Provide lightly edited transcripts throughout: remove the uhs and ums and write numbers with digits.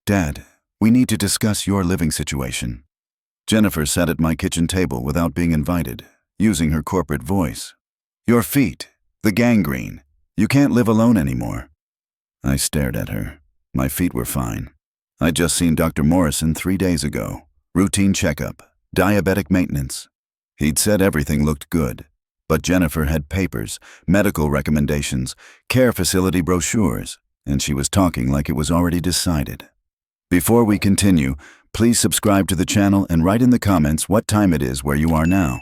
Dad, we need to discuss your living situation. Jennifer sat at my kitchen table without being invited, using her corporate voice. Your feet, the gangrene. You can't live alone anymore. I stared at her. My feet were fine. I'd just seen Dr. Morrison 3 days ago. Routine checkup, diabetic maintenance. He'd said everything looked good, but Jennifer had papers, medical recommendations, care facility brochures, and she was talking like it was already decided. Before we continue, please subscribe to the channel and write in the comments what time it is where you are now.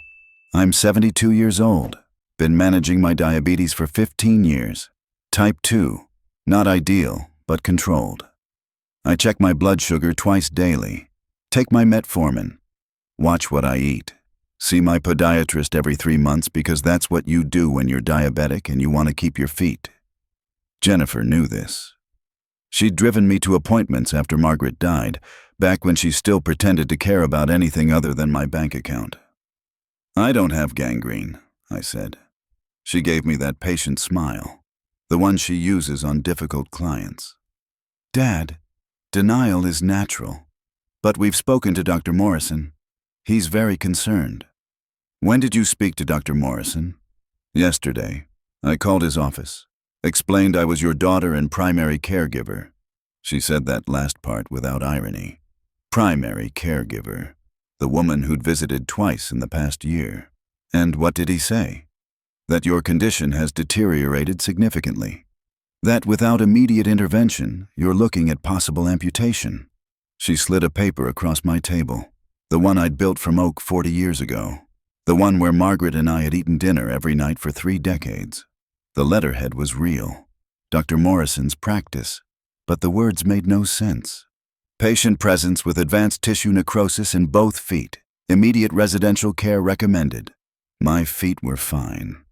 I'm 72 years old. Been managing my diabetes for 15 years. Type 2. Not ideal, but controlled. I check my blood sugar twice daily. Take my metformin. Watch what I eat. See my podiatrist every 3 months because that's what you do when you're diabetic and you want to keep your feet. Jennifer knew this. She'd driven me to appointments after Margaret died, back when she still pretended to care about anything other than my bank account. I don't have gangrene, I said. She gave me that patient smile, the one she uses on difficult clients. Dad, denial is natural, but we've spoken to Dr. Morrison. He's very concerned. When did you speak to Dr. Morrison? Yesterday. I called his office. Explained I was your daughter and primary caregiver. She said that last part without irony. Primary caregiver. The woman who'd visited twice in the past year. And what did he say? That your condition has deteriorated significantly. That without immediate intervention, you're looking at possible amputation. She slid a paper across my table. The one I'd built from oak 40 years ago. The one where Margaret and I had eaten dinner every night for 3 decades. The letterhead was real. Dr. Morrison's practice. But the words made no sense. Patient presence with advanced tissue necrosis in both feet. Immediate residential care recommended. My feet were fine.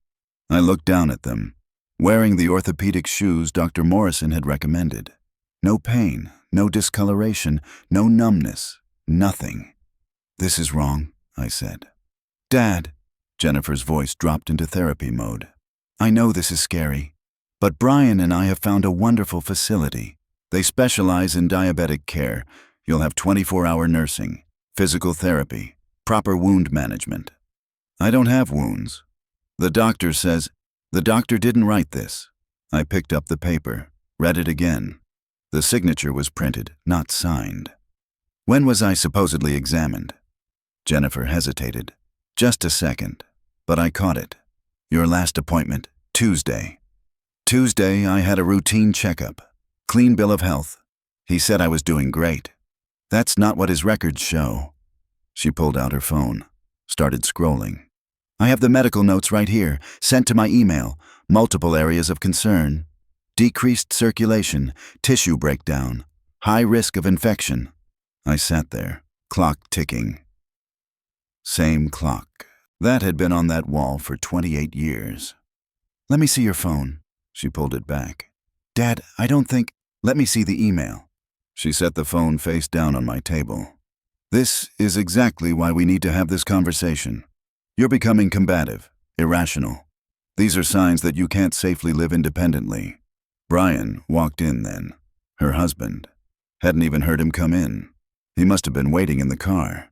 I looked down at them, wearing the orthopedic shoes Dr. Morrison had recommended. No pain, no discoloration, no numbness, nothing. This is wrong, I said. Dad, Jennifer's voice dropped into therapy mode. I know this is scary, but Brian and I have found a wonderful facility. They specialize in diabetic care. You'll have 24-hour nursing, physical therapy, proper wound management. I don't have wounds. The doctor says, the doctor didn't write this. I picked up the paper, read it again. The signature was printed, not signed. When was I supposedly examined? Jennifer hesitated. Just a second, but I caught it. Your last appointment, Tuesday. Tuesday, I had a routine checkup. Clean bill of health. He said I was doing great. That's not what his records show. She pulled out her phone, started scrolling. I have the medical notes right here, sent to my email. Multiple areas of concern. Decreased circulation, tissue breakdown, high risk of infection. I sat there, clock ticking. Same clock. That had been on that wall for 28 years. Let me see your phone. She pulled it back. Dad, I don't think... Let me see the email. She set the phone face down on my table. This is exactly why we need to have this conversation. You're becoming combative, irrational. These are signs that you can't safely live independently. Brian walked in then. Her husband. Hadn't even heard him come in. He must have been waiting in the car.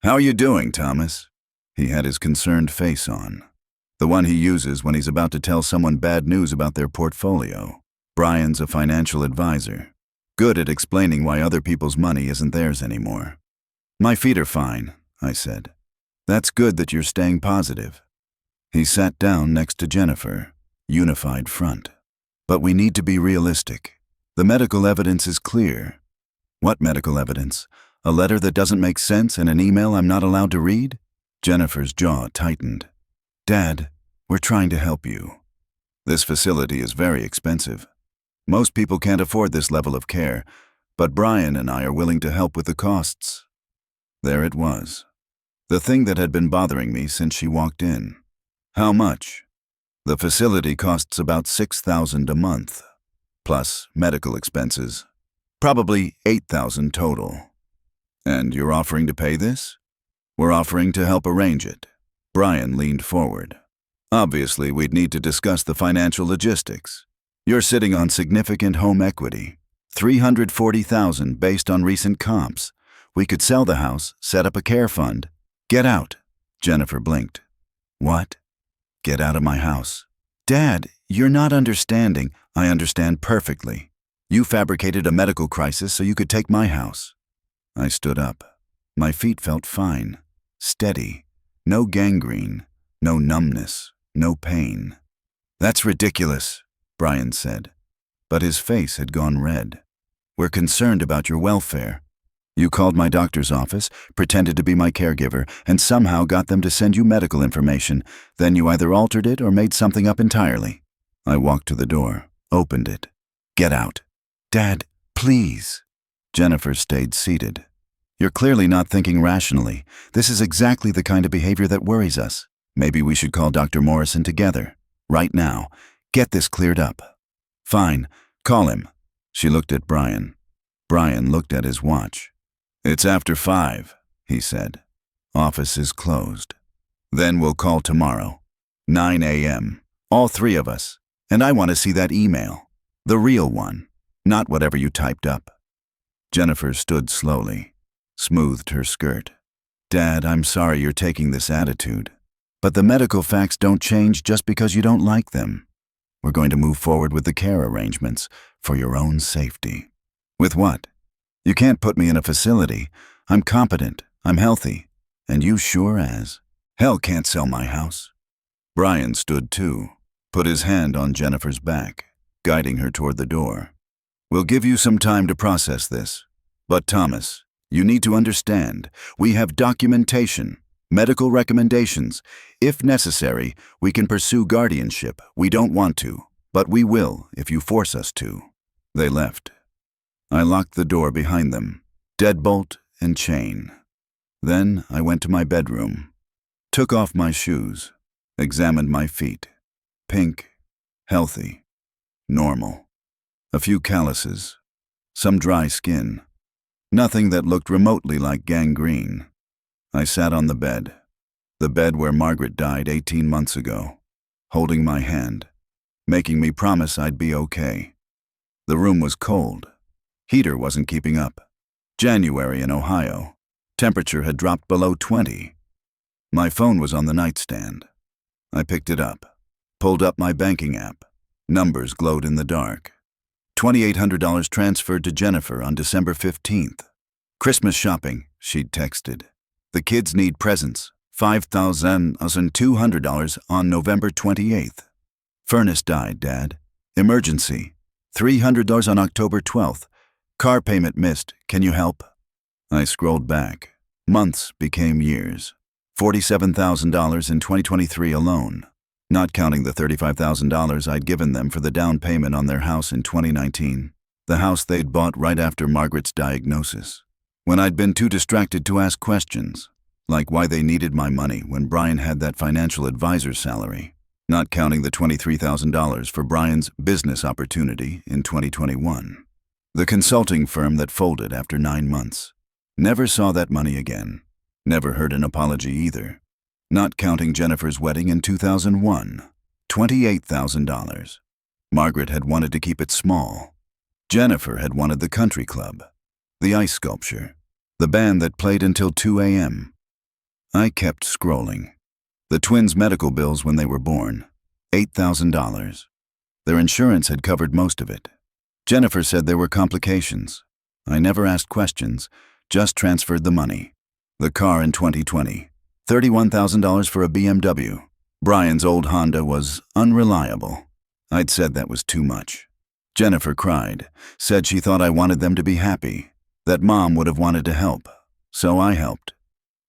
How are you doing, Thomas? He had his concerned face on. The one he uses when he's about to tell someone bad news about their portfolio. Brian's a financial advisor. Good at explaining why other people's money isn't theirs anymore. My feet are fine, I said. That's good that you're staying positive. He sat down next to Jennifer, unified front. But we need to be realistic. The medical evidence is clear. What medical evidence? A letter that doesn't make sense and an email I'm not allowed to read? Jennifer's jaw tightened. Dad, we're trying to help you. This facility is very expensive. Most people can't afford this level of care, but Brian and I are willing to help with the costs. There it was. The thing that had been bothering me since she walked in. How much? The facility costs about $6,000 a month, plus medical expenses. Probably $8,000 total. And you're offering to pay this? We're offering to help arrange it. Brian leaned forward. Obviously, we'd need to discuss the financial logistics. You're sitting on significant home equity, $340,000 based on recent comps. We could sell the house, set up a care fund. Get out. Jennifer blinked. What? Get out of my house. Dad, you're not understanding. I understand perfectly. You fabricated a medical crisis so you could take my house. I stood up. My feet felt fine, steady. No gangrene, no numbness, no pain. That's ridiculous, Brian said. But his face had gone red. We're concerned about your welfare. You called my doctor's office, pretended to be my caregiver, and somehow got them to send you medical information. Then you either altered it or made something up entirely. I walked to the door, opened it. Get out. Dad, please. Jennifer stayed seated. You're clearly not thinking rationally. This is exactly the kind of behavior that worries us. Maybe we should call Dr. Morrison together. Right now. Get this cleared up. Fine. Call him. She looked at Brian. Brian looked at his watch. It's after 5, he said. Office is closed. Then we'll call tomorrow. 9 a.m. All 3 of us. And I want to see that email. The real one. Not whatever you typed up. Jennifer stood slowly, smoothed her skirt. Dad, I'm sorry you're taking this attitude. But the medical facts don't change just because you don't like them. We're going to move forward with the care arrangements for your own safety. With what? You can't put me in a facility. I'm competent, I'm healthy, and you sure as hell can't sell my house. Brian stood too, put his hand on Jennifer's back, guiding her toward the door. We'll give you some time to process this. But Thomas, you need to understand, we have documentation, medical recommendations. If necessary, we can pursue guardianship. We don't want to, but we will if you force us to. They left. I locked the door behind them, deadbolt and chain. Then I went to my bedroom, took off my shoes, examined my feet. Pink, healthy, normal. A few calluses, some dry skin. Nothing that looked remotely like gangrene. I sat on the bed where Margaret died 18 months ago, holding my hand, making me promise I'd be okay. The room was cold. Heater wasn't keeping up. January in Ohio. Temperature had dropped below 20. My phone was on the nightstand. I picked it up, pulled up my banking app. Numbers glowed in the dark. $2,800 transferred to Jennifer on December 15th. Christmas shopping, she'd texted. The kids need presents. $5,200 on November 28th. Furnace died, Dad. Emergency. $300 on October 12th. Car payment missed. Can you help? I scrolled back. Months became years. $47,000 in 2023 alone, not counting the $35,000 I'd given them for the down payment on their house in 2019, the house they'd bought right after Margaret's diagnosis. When I'd been too distracted to ask questions, like why they needed my money when Brian had that financial advisor's salary, not counting the $23,000 for Brian's business opportunity in 2021. The consulting firm that folded after 9 months. Never saw that money again. Never heard an apology either. Not counting Jennifer's wedding in 2001. $28,000. Margaret had wanted to keep it small. Jennifer had wanted the country club, the ice sculpture, the band that played until 2 a.m. I kept scrolling. The twins' medical bills when they were born, $8,000. Their insurance had covered most of it. Jennifer said there were complications. I never asked questions, just transferred the money. The car in 2020, $31,000 for a BMW. Brian's old Honda was unreliable. I'd said that was too much. Jennifer cried, said she thought I wanted them to be happy, that Mom would have wanted to help, so I helped.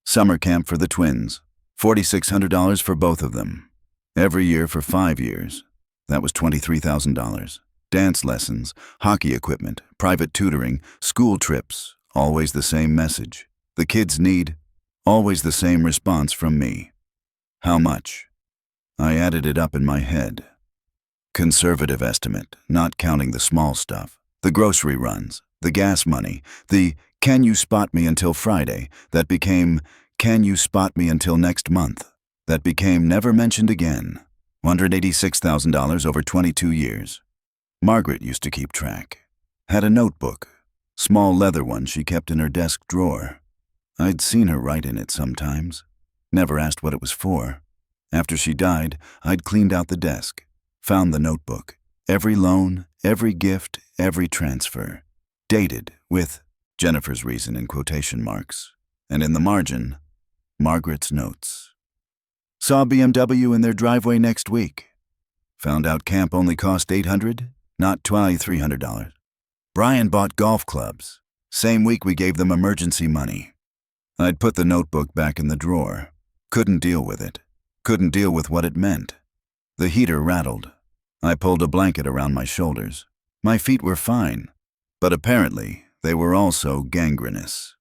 Summer camp for the twins, $4,600 for both of them. Every year for 5 years. That was $23,000. Dance lessons, hockey equipment, private tutoring, school trips, always the same message. The kids need, always the same response from me. How much? I added it up in my head. Conservative estimate, not counting the small stuff. The grocery runs, the gas money, the "can you spot me until Friday" that became "can you spot me until next month" that became never mentioned again. $186,000 over 22 years. Margaret used to keep track. Had a notebook, small leather one she kept in her desk drawer. I'd seen her write in it sometimes. Never asked what it was for. After she died, I'd cleaned out the desk, found the notebook, every loan, every gift, every transfer, dated with Jennifer's reason in quotation marks, and in the margin, Margaret's notes. Saw BMW in their driveway next week. Found out camp only cost $800, not $300. Brian bought golf clubs. Same week we gave them emergency money. I'd put the notebook back in the drawer. Couldn't deal with it. Couldn't deal with what it meant. The heater rattled. I pulled a blanket around my shoulders. My feet were fine, but apparently they were also gangrenous.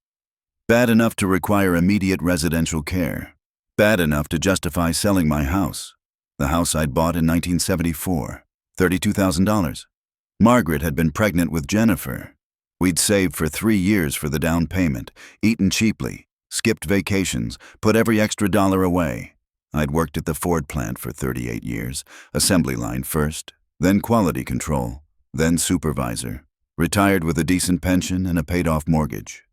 Bad enough to require immediate residential care. Bad enough to justify selling my house. The house I'd bought in 1974, $32,000. Margaret had been pregnant with Jennifer. We'd saved for 3 years for the down payment, eaten cheaply, skipped vacations, put every extra dollar away. I'd worked at the Ford plant for 38 years, assembly line first, then quality control, then supervisor, retired with a decent pension and a paid-off mortgage.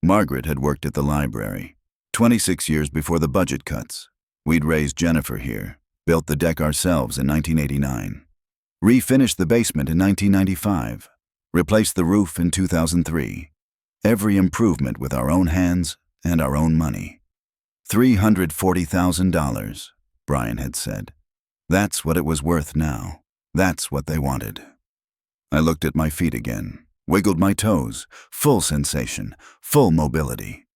Margaret had worked at the library, 26 years before the budget cuts. We'd raised Jennifer here, built the deck ourselves in 1989, refinished the basement in 1995, replaced the roof in 2003. Every improvement with our own hands and our own money. $340,000, Brian had said. That's what it was worth now. That's what they wanted. I looked at my feet again, wiggled my toes, full sensation, full mobility.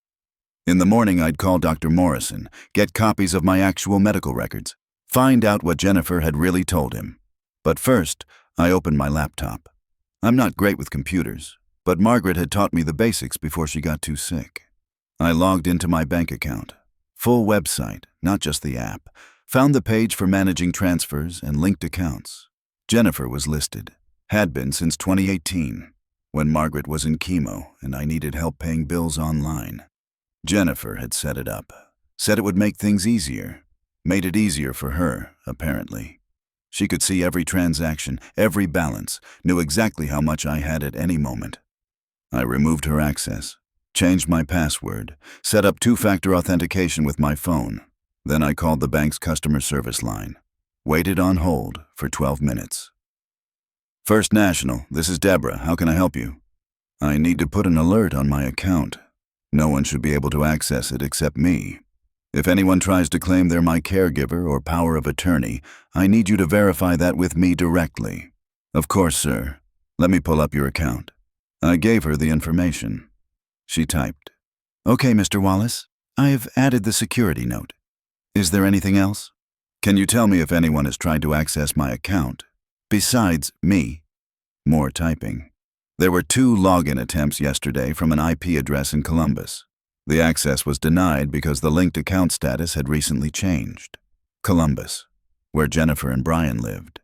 In the morning I'd call Dr. Morrison, get copies of my actual medical records, find out what Jennifer had really told him. But first, I opened my laptop. I'm not great with computers, but Margaret had taught me the basics before she got too sick. I logged into my bank account. Full website, not just the app. Found the page for managing transfers and linked accounts. Jennifer was listed. Had been since 2018, when Margaret was in chemo and I needed help paying bills online. Jennifer had set it up. Said it would make things easier. Made it easier for her, apparently. She could see every transaction, every balance, knew exactly how much I had at any moment. I removed her access, changed my password, set up 2-factor authentication with my phone. Then I called the bank's customer service line. Waited on hold for 12 minutes. First National, this is Deborah. How can I help you? I need to put an alert on my account. No one should be able to access it except me. If anyone tries to claim they're my caregiver or power of attorney, I need you to verify that with me directly. Of course, sir. Let me pull up your account. I gave her the information. She typed. Okay, Mr. Wallace. I've added the security note. Is there anything else? Can you tell me if anyone has tried to access my account? Besides me. More typing. There were 2 login attempts yesterday from an IP address in Columbus. The access was denied because the linked account status had recently changed. Columbus, where Jennifer and Brian lived.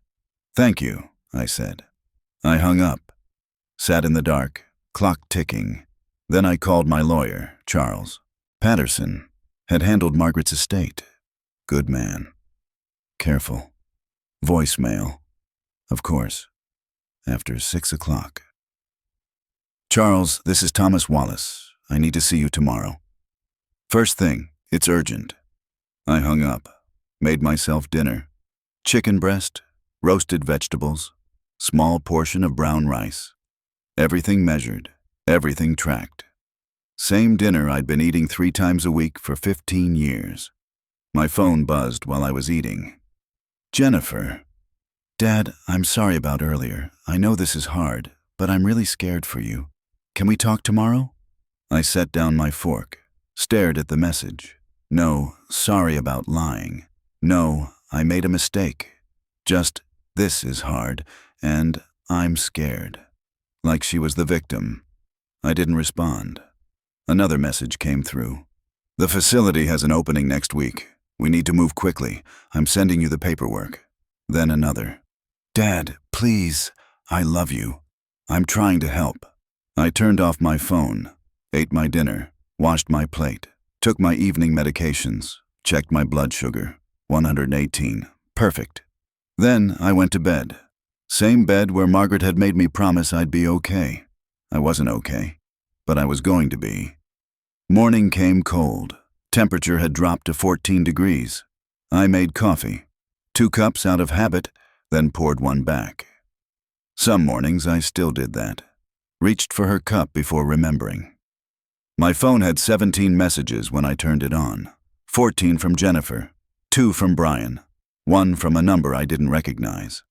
Thank you, I said. I hung up. Sat in the dark, clock ticking. Then I called my lawyer, Charles. Patterson had handled Margaret's estate. Good man. Careful. Voicemail. Of course. After 6 o'clock. Charles, this is Thomas Wallace. I need to see you tomorrow. First thing, it's urgent. I hung up, made myself dinner. Chicken breast, roasted vegetables, small portion of brown rice. Everything measured, everything tracked. Same dinner I'd been eating 3 times a week for 15 years. My phone buzzed while I was eating. Jennifer. Dad, I'm sorry about earlier. I know this is hard, but I'm really scared for you. Can we talk tomorrow? I set down my fork, stared at the message. No, sorry about lying. No, I made a mistake. Just, this is hard, and I'm scared. Like she was the victim. I didn't respond. Another message came through. The facility has an opening next week. We need to move quickly. I'm sending you the paperwork. Then another. Dad, please, I love you. I'm trying to help. I turned off my phone, ate my dinner, washed my plate, took my evening medications, checked my blood sugar, 118, perfect. Then I went to bed. Same bed where Margaret had made me promise I'd be okay. I wasn't okay, but I was going to be. Morning came cold. Temperature had dropped to 14 degrees. I made coffee. 2 cups out of habit, then poured one back. Some mornings I still did that. Reached for her cup before remembering. My phone had 17 messages when I turned it on. 14 from Jennifer, 2 from Brian, 1 from a number I didn't recognize.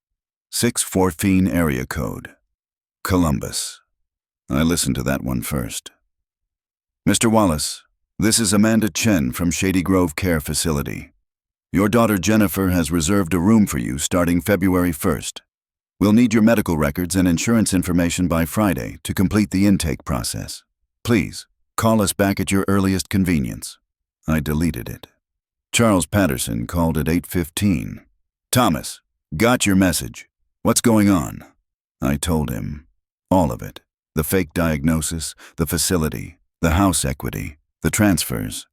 614 area code. Columbus. I listened to that one first. Mr. Wallace, this is Amanda Chen from Shady Grove Care Facility. Your daughter Jennifer has reserved a room for you starting February 1st. We'll need your medical records and insurance information by Friday to complete the intake process. Please, call us back at your earliest convenience. I deleted it. Charles Patterson called at 8:15. Thomas, got your message. What's going on? I told him. All of it. The fake diagnosis, the facility, the house equity, the transfers.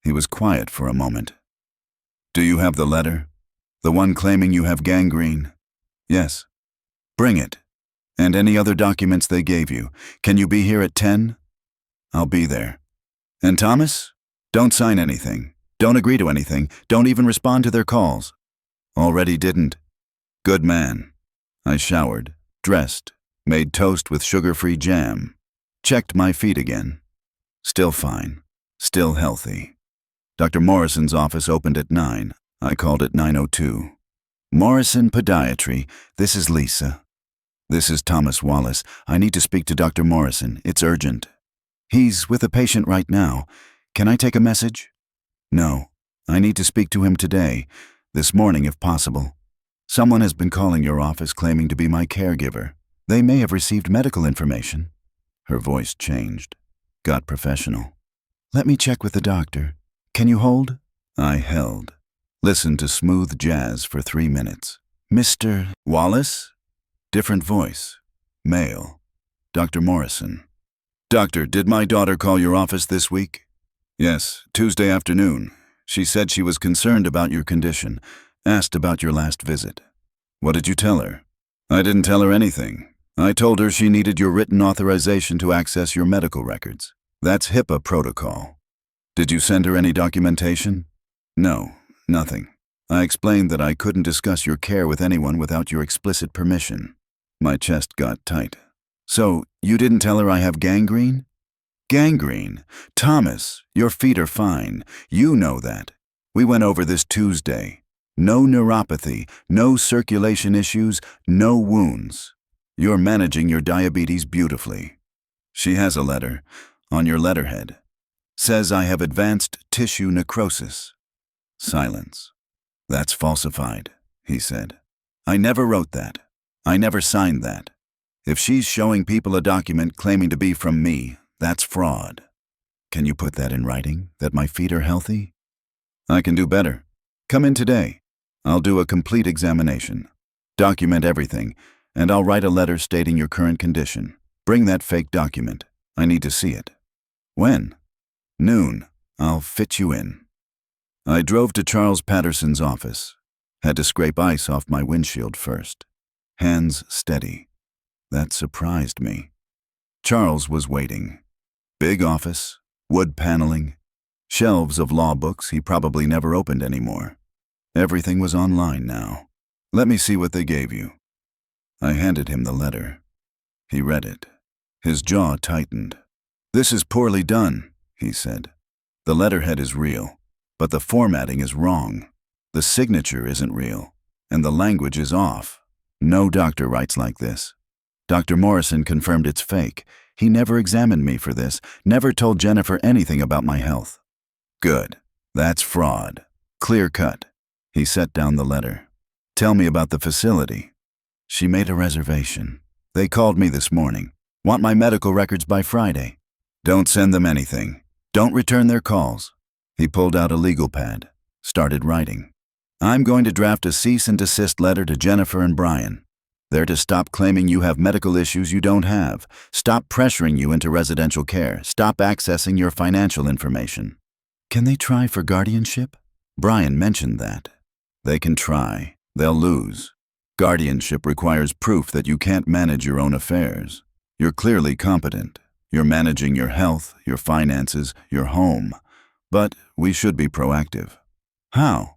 He was quiet for a moment. Do you have the letter? The one claiming you have gangrene? Yes. Bring it. And any other documents they gave you. Can you be here at 10? I'll be there. And Thomas? Don't sign anything. Don't agree to anything. Don't even respond to their calls. Already didn't. Good man. I showered, dressed, made toast with sugar-free jam, checked my feet again. Still fine. Still healthy. Dr. Morrison's office opened at 9. I called at 9:02. Morrison Podiatry, this is Lisa. This is Thomas Wallace. I need to speak to Dr. Morrison. It's urgent. He's with a patient right now. Can I take a message? No. I need to speak to him today, this morning if possible. Someone has been calling your office claiming to be my caregiver. They may have received medical information. Her voice changed. Got professional. Let me check with the doctor. Can you hold? I held. Listened to smooth jazz for 3 minutes. Mr. Wallace? Different voice. Male. Dr. Morrison. Doctor, did my daughter call your office this week? Yes, Tuesday afternoon. She said she was concerned about your condition, asked about your last visit. What did you tell her? I didn't tell her anything. I told her she needed your written authorization to access your medical records. That's HIPAA protocol. Did you send her any documentation? No, nothing. I explained that I couldn't discuss your care with anyone without your explicit permission. My chest got tight. So, you didn't tell her I have gangrene? Gangrene? Thomas, your feet are fine. You know that. We went over this Tuesday. No neuropathy, no circulation issues, no wounds. You're managing your diabetes beautifully. She has a letter, on your letterhead. Says I have advanced tissue necrosis. Silence. That's falsified, he said. I never wrote that. I never signed that. If she's showing people a document claiming to be from me, that's fraud. Can you put that in writing, that my feet are healthy? I can do better. Come in today. I'll do a complete examination. Document everything, and I'll write a letter stating your current condition. Bring that fake document. I need to see it. When? Noon. I'll fit you in. I drove to Charles Patterson's office. Had to scrape ice off my windshield first. Hands steady. That surprised me. Charles was waiting. Big office, wood paneling, shelves of law books he probably never opened anymore. Everything was online now. Let me see what they gave you. I handed him the letter. He read it. His jaw tightened. This is poorly done, he said. The letterhead is real, but the formatting is wrong. The signature isn't real, and the language is off. No doctor writes like this. Dr. Morrison confirmed it's fake. He never examined me for this, never told Jennifer anything about my health. Good. That's fraud. Clear cut. He set down the letter. Tell me about the facility. She made a reservation. They called me this morning. Want my medical records by Friday. Don't send them anything. Don't return their calls. He pulled out a legal pad. Started writing. I'm going to draft a cease and desist letter to Jennifer and Brian. They're to stop claiming you have medical issues you don't have. Stop pressuring you into residential care. Stop accessing your financial information. Can they try for guardianship? Brian mentioned that. They can try. They'll lose. Guardianship requires proof that you can't manage your own affairs. You're clearly competent. You're managing your health, your finances, your home. But we should be proactive. How?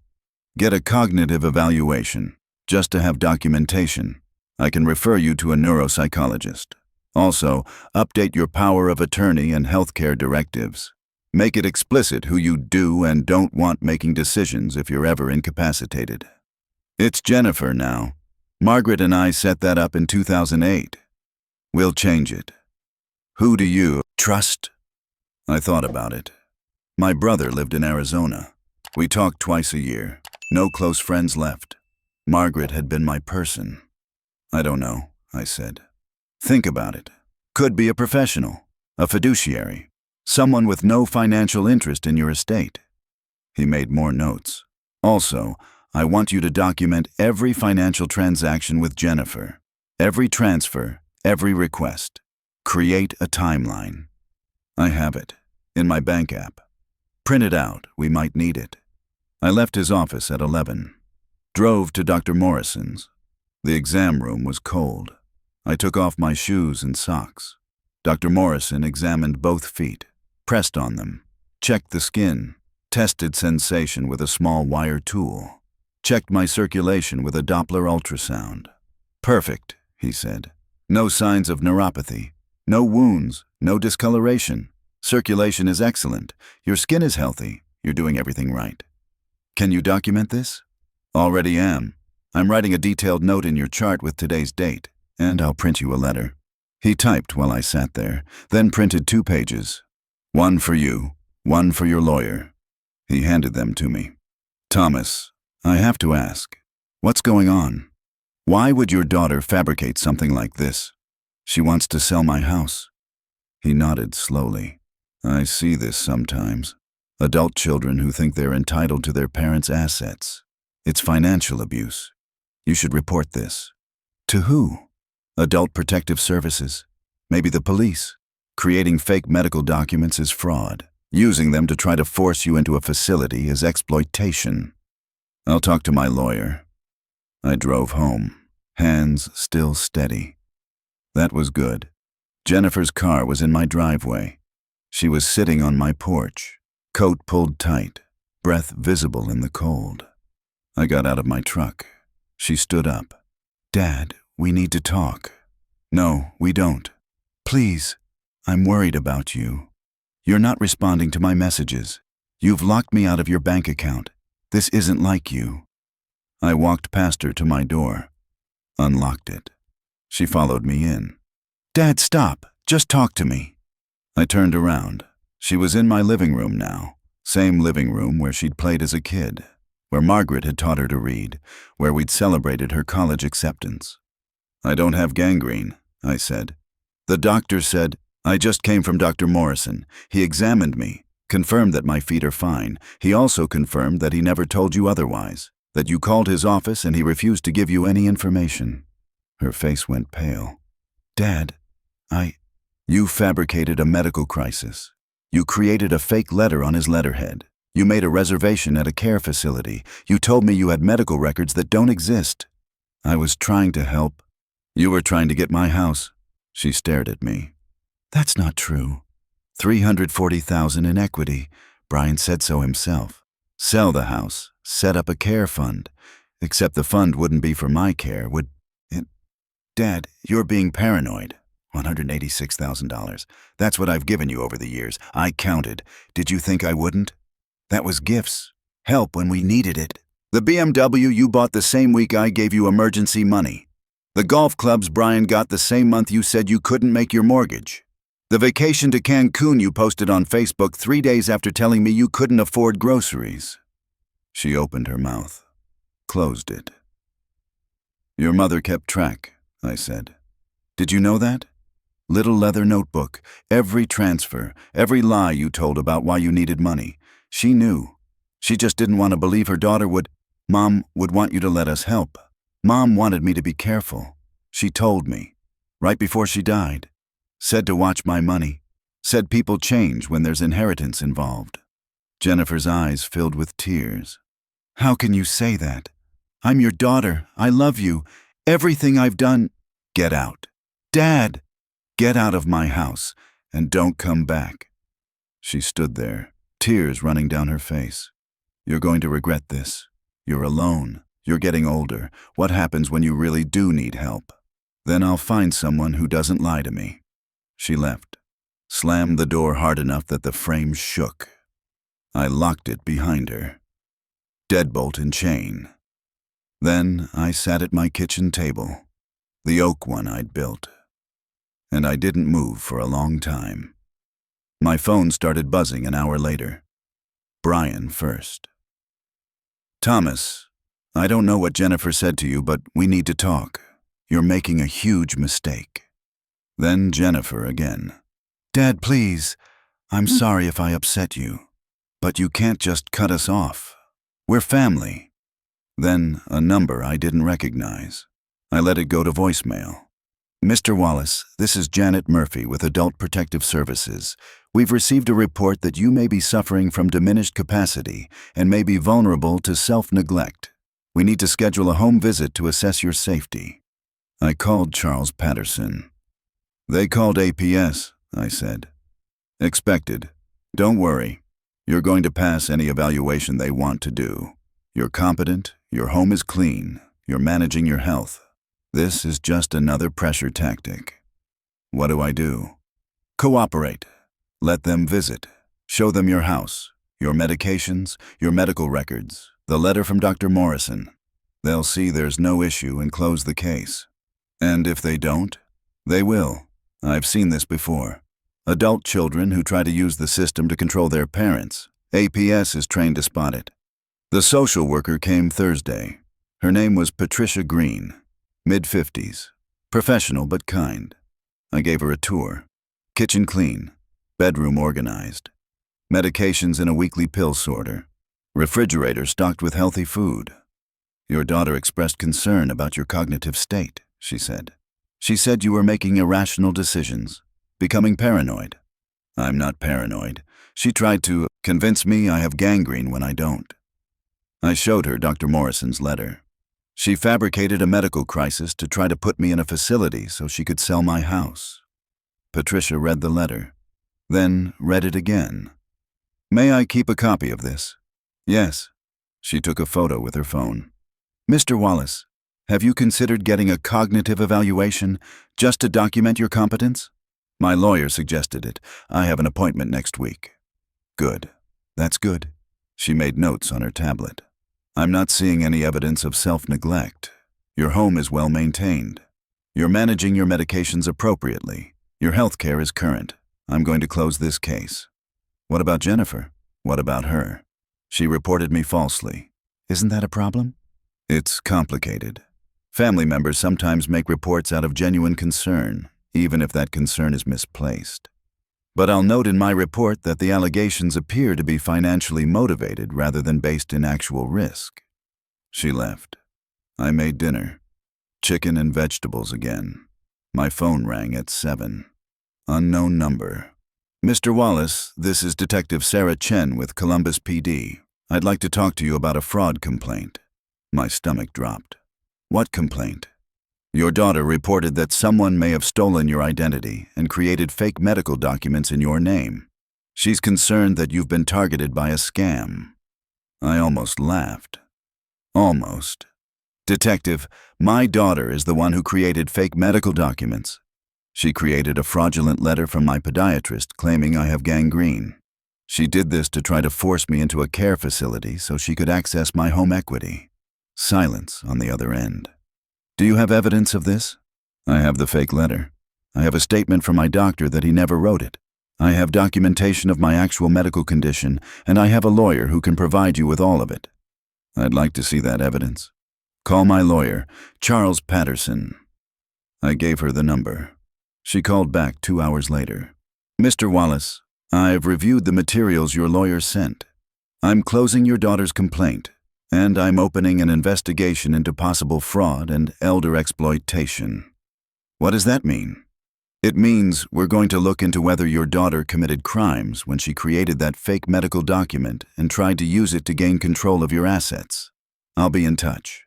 Get a cognitive evaluation, just to have documentation. I can refer you to a neuropsychologist. Also, update your power of attorney and healthcare directives. Make it explicit who you do and don't want making decisions if you're ever incapacitated. It's Jennifer now. Margaret and I set that up in 2008. We'll change it. Who do you trust? I thought about it. My brother lived in Arizona. We talked twice a year. No close friends left. Margaret had been my person. I don't know, I said. Think about it. Could be a professional, a fiduciary, someone with no financial interest in your estate. He made more notes. Also, I want you to document every financial transaction with Jennifer, every transfer, every request. Create a timeline. I have it, in my bank app. Print it out, we might need it. I left his office at 11. Drove to Dr. Morrison's. The exam room was cold. I took off my shoes and socks. Dr. Morrison examined both feet, pressed on them, checked the skin, tested sensation with a small wire tool, checked my circulation with a Doppler ultrasound. Perfect, he said. No signs of neuropathy. No wounds, no discoloration. Circulation is excellent. Your skin is healthy. You're doing everything right. Can you document this? Already am. I'm writing a detailed note in your chart with today's date, and I'll print you a letter. He typed while I sat there, then printed 2 pages. One for you, one for your lawyer. He handed them to me. Thomas, I have to ask, what's going on? Why would your daughter fabricate something like this? She wants to sell my house. He nodded slowly. I see this sometimes. Adult children who think they're entitled to their parents' assets. It's financial abuse. You should report this. To who? Adult Protective Services. Maybe the police. Creating fake medical documents is fraud. Using them to try to force you into a facility is exploitation. I'll talk to my lawyer. I drove home, hands still steady. That was good. Jennifer's car was in my driveway. She was sitting on my porch, coat pulled tight, breath visible in the cold. I got out of my truck. She stood up. Dad, we need to talk. No, we don't. Please, I'm worried about you. You're not responding to my messages. You've locked me out of your bank account. This isn't like you. I walked past her to my door, unlocked it. She followed me in. Dad, stop. Just talk to me. I turned around. She was in my living room now. Same living room where she'd played as a kid, where Margaret had taught her to read, where we'd celebrated her college acceptance. I don't have gangrene, I said. The doctor said, I just came from Dr. Morrison. He examined me, confirmed that my feet are fine. He also confirmed that he never told you otherwise, that you called his office and he refused to give you any information. Her face went pale. Dad, You fabricated a medical crisis. You created a fake letter on his letterhead. You made a reservation at a care facility. You told me you had medical records that don't exist. I was trying to help. You were trying to get my house. She stared at me. That's not true. $340,000 in equity. Brian said so himself. Sell the house. Set up a care fund. Except the fund wouldn't be for my care, would it? Dad, you're being paranoid. $186,000. That's what I've given you over the years. I counted. Did you think I wouldn't? That was gifts. Help when we needed it. The BMW you bought the same week I gave you emergency money. The golf clubs Brian got the same month you said you couldn't make your mortgage. The vacation to Cancun you posted on Facebook 3 days after telling me you couldn't afford groceries. She opened her mouth, closed it. Your mother kept track, I said. Did you know that? Little leather notebook, every transfer, every lie you told about why you needed money. She knew. She just didn't want to believe her daughter would. Mom would want you to let us help. Mom wanted me to be careful. She told me, right before she died. Said to watch my money. Said people change when there's inheritance involved. Jennifer's eyes filled with tears. How can you say that? I'm your daughter. I love you. Everything I've done. Get out. Dad, get out of my house and don't come back. She stood there, tears running down her face. You're going to regret this. You're alone. You're getting older. What happens when you really do need help? Then I'll find someone who doesn't lie to me. She left, slammed the door hard enough that the frame shook. I locked it behind her. Deadbolt and chain. Then I sat at my kitchen table, the oak one I'd built. And I didn't move for a long time. My phone started buzzing an hour later. Brian first. Thomas, I don't know what Jennifer said to you, but we need to talk. You're making a huge mistake. Then Jennifer again. Dad, please. I'm sorry if I upset you. But you can't just cut us off. We're family. Then a number I didn't recognize. I let it go to voicemail. Mr. Wallace, this is Janet Murphy with Adult Protective Services. We've received a report that you may be suffering from diminished capacity and may be vulnerable to self-neglect. We need to schedule a home visit to assess your safety. I called Charles Patterson. They called APS, I said. Expected. Don't worry. You're going to pass any evaluation they want to do. You're competent, your home is clean, you're managing your health. This is just another pressure tactic. What do? Cooperate. Let them visit. Show them your house, your medications, your medical records, the letter from Dr. Morrison. They'll see there's no issue and close the case. And if they don't, they will. I've seen this before. Adult children who try to use the system to control their parents. APS is trained to spot it. The social worker came Thursday. Her name was Patricia Green, mid-50s, professional but kind. I gave her a tour. Kitchen clean, bedroom organized, medications in a weekly pill sorter, refrigerator stocked with healthy food. Your daughter expressed concern about your cognitive state, she said. She said you were making irrational decisions, becoming paranoid. I'm not paranoid. She tried to convince me I have gangrene when I don't. I showed her Dr. Morrison's letter. She fabricated a medical crisis to try to put me in a facility so she could sell my house. Patricia read the letter, then read it again. May I keep a copy of this? Yes. She took a photo with her phone. Mr. Wallace, have you considered getting a cognitive evaluation just to document your competence? My lawyer suggested it. I have an appointment next week. Good. That's good. She made notes on her tablet. I'm not seeing any evidence of self-neglect. Your home is well maintained. You're managing your medications appropriately. Your health care is current. I'm going to close this case. What about Jennifer? What about her? She reported me falsely. Isn't that a problem? It's complicated. Family members sometimes make reports out of genuine concern, even if that concern is misplaced. But I'll note in my report that the allegations appear to be financially motivated rather than based in actual risk. She left. I made dinner. Chicken and vegetables again. My phone rang at 7. Unknown number. Mr. Wallace, this is Detective Sarah Chen with Columbus PD. I'd like to talk to you about a fraud complaint. My stomach dropped. What complaint? Your daughter reported that someone may have stolen your identity and created fake medical documents in your name. She's concerned that you've been targeted by a scam. I almost laughed. Almost. Detective, my daughter is the one who created fake medical documents. She created a fraudulent letter from my podiatrist claiming I have gangrene. She did this to try to force me into a care facility so she could access my home equity. Silence on the other end. Do you have evidence of this? I have the fake letter. I have a statement from my doctor that he never wrote it. I have documentation of my actual medical condition, and I have a lawyer who can provide you with all of it. I'd like to see that evidence. Call my lawyer, Charles Patterson. I gave her the number. She called back 2 hours later. Mr. Wallace, I've reviewed the materials your lawyer sent. I'm closing your daughter's complaint, and I'm opening an investigation into possible fraud and elder exploitation. What does that mean? It means we're going to look into whether your daughter committed crimes when she created that fake medical document and tried to use it to gain control of your assets. I'll be in touch.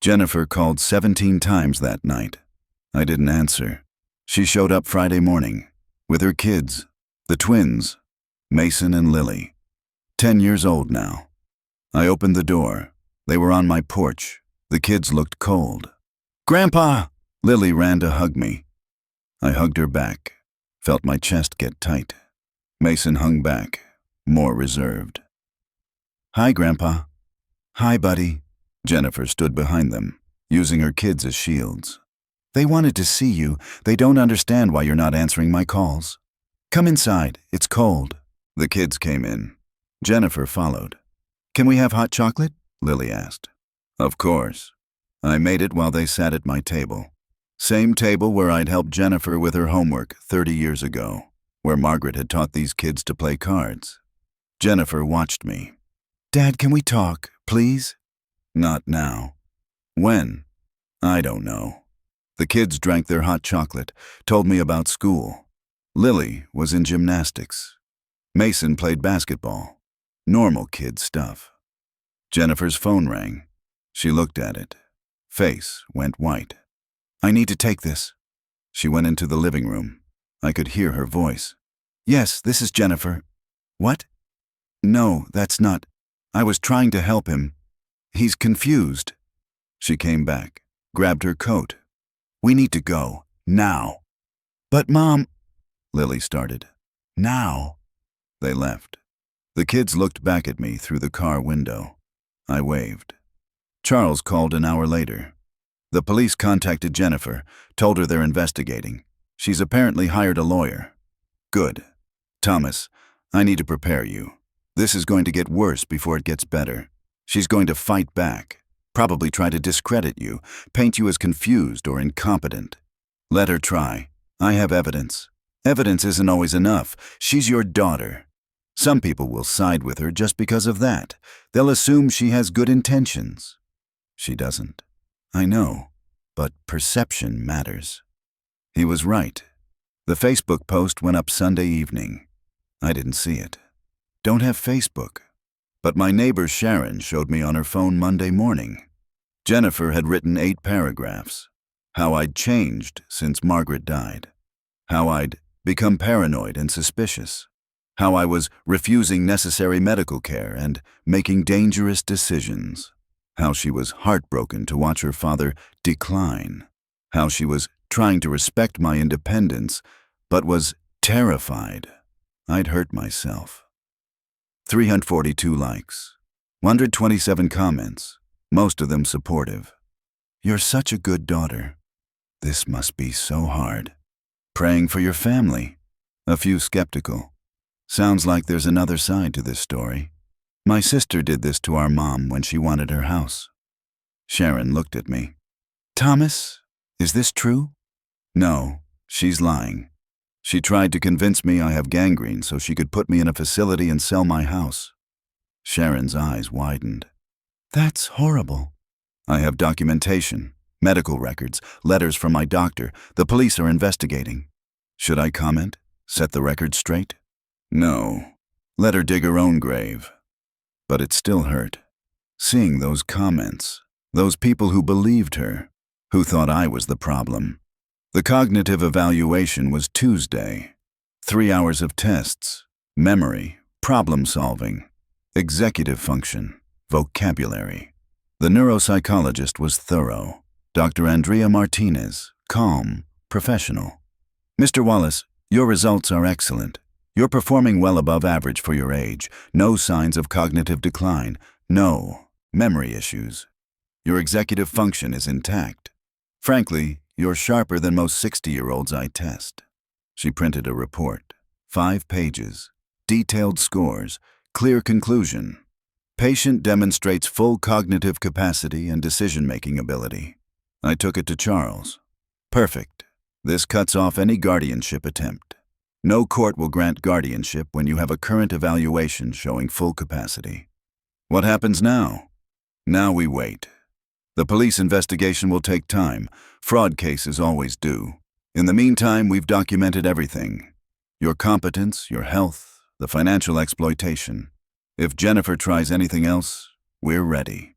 Jennifer called 17 times that night. I didn't answer. She showed up Friday morning, with her kids, the twins, Mason and Lily, 10 years old now. I opened the door. They were on my porch. The kids looked cold. "Grandpa!" Lily ran to hug me. I hugged her back, felt my chest get tight. Mason hung back, more reserved. "Hi, Grandpa." "Hi, buddy." Jennifer stood behind them, using her kids as shields. "They wanted to see you. They don't understand why you're not answering my calls. Come inside, it's cold." The kids came in. Jennifer followed. "Can we have hot chocolate?" Lily asked. Of course. I made it while they sat at my table. Same table where I'd helped Jennifer with her homework 30 years ago, where Margaret had taught these kids to play cards. Jennifer watched me. "Dad, can we talk, please?" "Not now." "When?" "I don't know." The kids drank their hot chocolate, told me about school. Lily was in gymnastics. Mason played basketball. Normal kid stuff. Jennifer's phone rang. She looked at it. Face went white. "I need to take this." She went into the living room. I could hear her voice. "Yes, this is Jennifer." "What?" "No, that's not. I was trying to help him. He's confused." She came back, grabbed her coat. "We need to go, now." "But Mom," Lily started. "Now." They left. The kids looked back at me through the car window. I waved. Charles called an hour later. The police contacted Jennifer, told her they're investigating. She's apparently hired a lawyer. Good. "Thomas, I need to prepare you. This is going to get worse before it gets better. She's going to fight back, probably try to discredit you, paint you as confused or incompetent. Let her try. I have evidence. Evidence isn't always enough. She's your daughter. Some people will side with her just because of that. They'll assume she has good intentions. She doesn't. I know, but perception matters." He was right. The Facebook post went up Sunday evening. I didn't see it. Don't have Facebook. But my neighbor Sharon showed me on her phone Monday morning. Jennifer had written 8 paragraphs. How I'd changed since Margaret died. How I'd become paranoid and suspicious. How I was refusing necessary medical care and making dangerous decisions. How she was heartbroken to watch her father decline. How she was trying to respect my independence, but was terrified I'd hurt myself. 342 likes. 127 comments, most of them supportive. "You're such a good daughter. This must be so hard. Praying for your family." A few skeptical. "Sounds like there's another side to this story. My sister did this to our mom when she wanted her house." Sharon looked at me. "Thomas, is this true?" "No, she's lying. She tried to convince me I have gangrene so she could put me in a facility and sell my house." Sharon's eyes widened. "That's horrible." "I have documentation, medical records, letters from my doctor. The police are investigating." Should I comment? Set the record straight? No. Let her dig her own grave. But it still hurt. Seeing those comments, those people who believed her, who thought I was the problem. The cognitive evaluation was Tuesday. 3 hours of tests, memory, problem solving, executive function, vocabulary. The neuropsychologist was thorough. Dr. Andrea Martinez, calm, professional. "Mr. Wallace, your results are excellent. You're performing well above average for your age. No signs of cognitive decline. No memory issues. Your executive function is intact. Frankly, you're sharper than most 60-year-olds I test." She printed a report. 5 pages. Detailed scores. Clear conclusion. Patient demonstrates full cognitive capacity and decision-making ability. I took it to Charles. Perfect. This cuts off any guardianship attempt. No court will grant guardianship when you have a current evaluation showing full capacity. What happens now? Now we wait. The police investigation will take time. Fraud cases always do. In the meantime, we've documented everything. Your competence, your health, the financial exploitation. If Jennifer tries anything else, we're ready.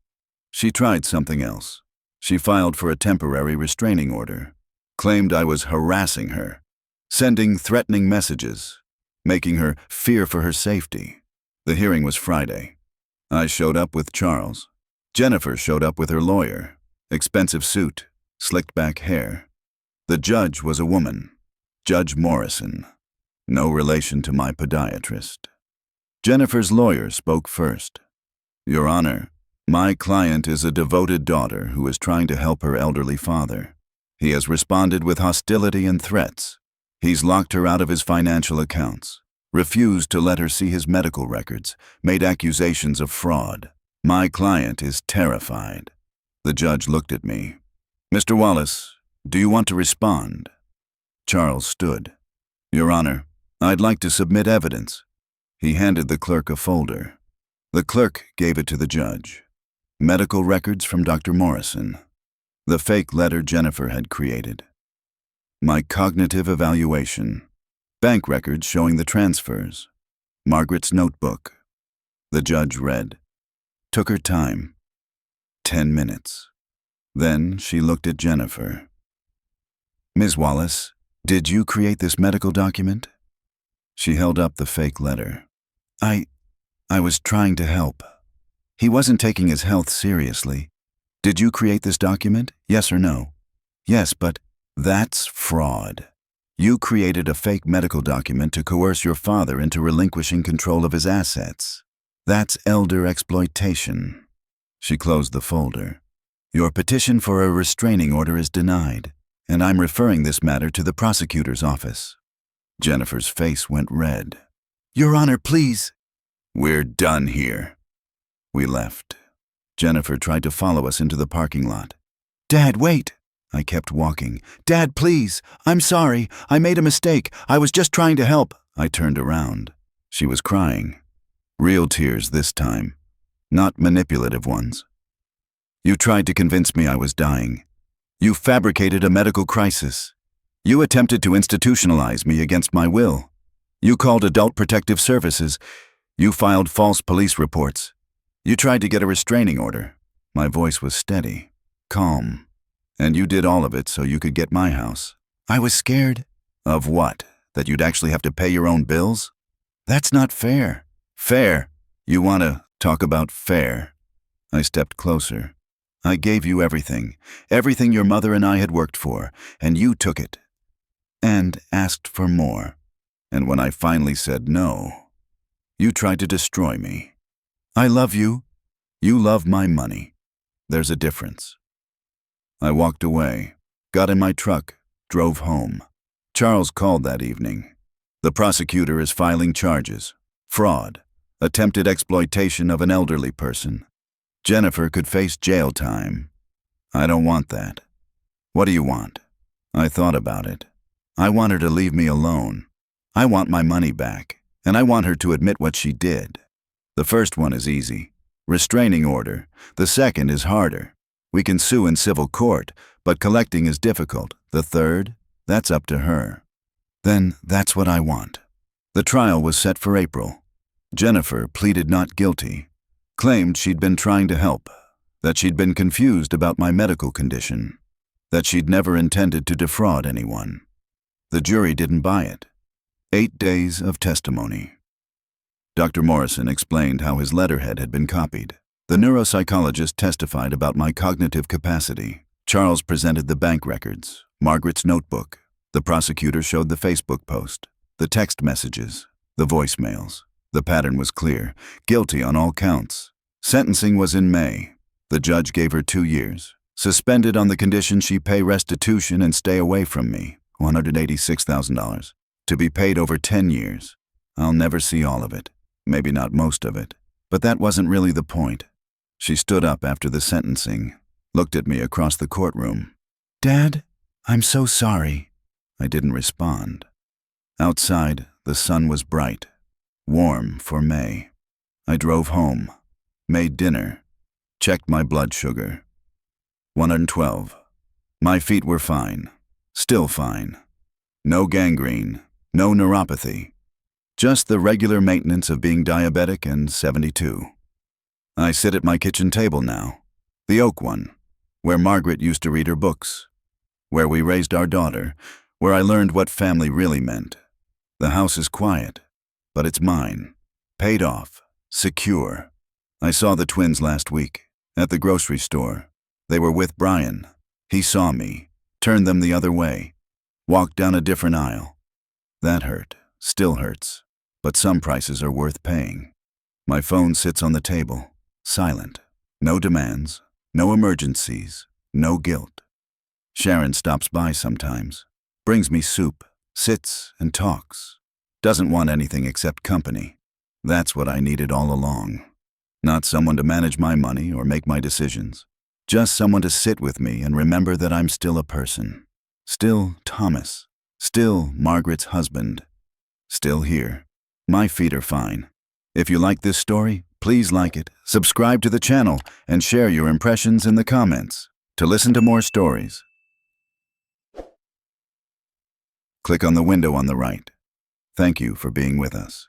She tried something else. She filed for a temporary restraining order, claimed I was harassing her, sending threatening messages, making her fear for her safety. The hearing was Friday. I showed up with Charles. Jennifer showed up with her lawyer, expensive suit, slicked back hair. The judge was a woman, Judge Morrison, no relation to my podiatrist. Jennifer's lawyer spoke first. Your Honor, my client is a devoted daughter who is trying to help her elderly father. He has responded with hostility and threats. He's locked her out of his financial accounts, refused to let her see his medical records, made accusations of fraud. My client is terrified. The judge looked at me. Mr. Wallace, do you want to respond? Charles stood. Your Honor, I'd like to submit evidence. He handed the clerk a folder. The clerk gave it to the judge. Medical records from Dr. Morrison. The fake letter Jennifer had created. My cognitive evaluation. Bank records showing the transfers. Margaret's notebook. The judge read. Took her time. 10 minutes. Then she looked at Jennifer. Ms. Wallace, did you create this medical document? She held up the fake letter. I was trying to help. He wasn't taking his health seriously. Did you create this document? Yes or no? Yes, but that's fraud. You created a fake medical document to coerce your father into relinquishing control of his assets. That's elder exploitation. She closed the folder. Your petition for a restraining order is denied, and I'm referring this matter to the prosecutor's office. Jennifer's face went red. Your Honor, please. We're done here. We left. Jennifer tried to follow us into the parking lot. Dad, wait. I kept walking. Dad, please. I'm sorry. I made a mistake. I was just trying to help. I turned around. She was crying. Real tears this time, not manipulative ones. You tried to convince me I was dying. You fabricated a medical crisis. You attempted to institutionalize me against my will. You called Adult Protective Services. You filed false police reports. You tried to get a restraining order. My voice was steady, calm. And you did all of it so you could get my house. I was scared. Of what? That you'd actually have to pay your own bills? That's not fair. Fair? You want to talk about fair? I stepped closer. I gave you everything your mother and I had worked for, and you took it. And asked for more. And when I finally said no, you tried to destroy me. I love you. You love my money. There's a difference. I walked away, got in my truck, drove home. Charles called that evening. The prosecutor is filing charges. Fraud. Attempted exploitation of an elderly person. Jennifer could face jail time. I don't want that. What do you want? I thought about it. I want her to leave me alone. I want my money back, and I want her to admit what she did. The first one is easy. Restraining order. The second is harder. We can sue in civil court, but collecting is difficult. The third, that's up to her. Then that's what I want. The trial was set for April. Jennifer pleaded not guilty, claimed she'd been trying to help, that she'd been confused about my medical condition, that she'd never intended to defraud anyone. The jury didn't buy it. 8 days of testimony. Dr. Morrison explained how his letterhead had been copied. The neuropsychologist testified about my cognitive capacity. Charles presented the bank records, Margaret's notebook. The prosecutor showed the Facebook post, the text messages, the voicemails. The pattern was clear. Guilty on all counts. Sentencing was in May. The judge gave her 2 years. Suspended on the condition she pay restitution and stay away from me, $186,000. To be paid over 10 years. I'll never see all of it. Maybe not most of it. But that wasn't really the point. She stood up after the sentencing, looked at me across the courtroom. Dad, I'm so sorry. I didn't respond. Outside, the sun was bright, warm for May. I drove home, made dinner, checked my blood sugar. 112. My feet were fine, still fine. No gangrene, no neuropathy. Just the regular maintenance of being diabetic and 72. I sit at my kitchen table now, the oak one. where Margaret used to read her books, where we raised our daughter, where I learned what family really meant. The house is quiet, but it's mine. Paid off. Secure. I saw the twins last week, at the grocery store. They were with Brian. He saw me, turned them the other way, walked down a different aisle. That hurt, still hurts, but some prices are worth paying. My phone sits on the table, silent. No demands, no emergencies, no guilt. Sharon stops by sometimes, brings me soup, sits and talks. Doesn't want anything except company. That's what I needed all along. Not someone to manage my money or make my decisions. Just someone to sit with me and remember that I'm still a person. Still Thomas. Still Margaret's husband. Still here. My feet are fine. If you like this story, please like it, subscribe to the channel, and share your impressions in the comments. To listen to more stories, click on the window on the right. Thank you for being with us.